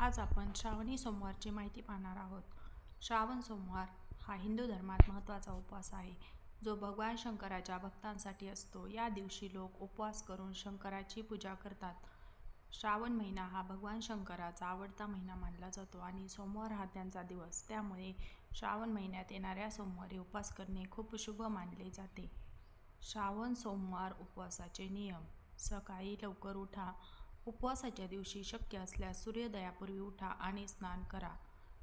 आज आपण श्रावणी सोमवारची माहिती पाहणार आहोत. श्रावण सोमवार हा हिंदू धर्मात महत्त्वाचा उपवास आहे, जो भगवान शंकराच्या भक्तांसाठी असतो. या दिवशी लोक उपवास करून शंकराची पूजा करतात. श्रावण महिना हा भगवान शंकराचा आवडता महिना मानला जातो आणि सोमवार हा त्यांचा दिवस. त्यामुळे श्रावण महिन्यात येणाऱ्या सोमवारी उपवास करणे खूप शुभ मानले जाते. श्रावण सोमवार उपवासाचे नियम. सकाळी लवकर उठा. उपवासाच्या दिवशी शक्य असल्यास सूर्योदयापूर्वी उठा आणि स्नान करा.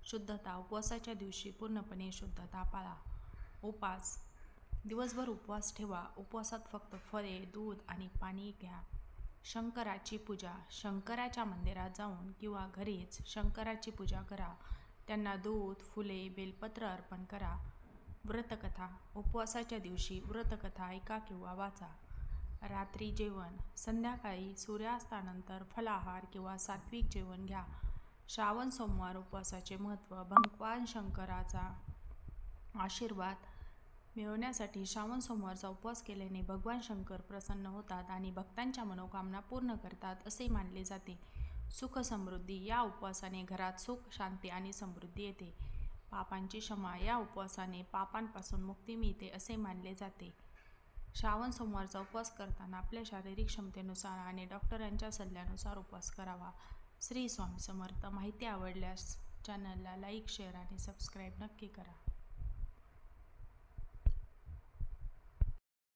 शुद्धता. उपवासाच्या दिवशी पूर्णपणे शुद्धता पाळा. उपास. दिवसभर उपवास ठेवा. उपवासात फक्त फळे, दूध आणि पाणी घ्या. शंकराची पूजा. शंकराच्या मंदिरात जाऊन किंवा घरीच शंकराची पूजा करा. त्यांना दूध, फुले, बेलपत्र अर्पण करा. व्रतकथा. उपवासाच्या दिवशी व्रतकथा ऐका किंवा वाचा. रात्री जेवण. संध्याकाळी सूर्यास्तानंतर फलाहार किंवा सात्विक जेवण घ्या. श्रावण सोमवार उपवासाचे महत्त्व. भगवान शंकराचा आशीर्वाद मिळवण्यासाठी श्रावण सोमवारचा उपवास केल्याने भगवान शंकर प्रसन्न होतात आणि भक्तांच्या मनोकामना पूर्ण करतात असे मानले जाते. सुख समृद्धी. या उपवासाने घरात सुख, शांती आणि समृद्धी येते. पापांची क्षमा. या उपवासाने पापांपासून मुक्ती मिळते असे मानले जाते. श्रावण सोमवारचा उपवास करताना आपल्या शारीरिक क्षमतेनुसार आणि डॉक्टरांच्या सल्ल्यानुसार उपवास करावा. श्री स्वामी समर्थ. माहिती आवडल्यास चॅनलला लाईक, शेअर आणि सबस्क्राईब नक्की करा.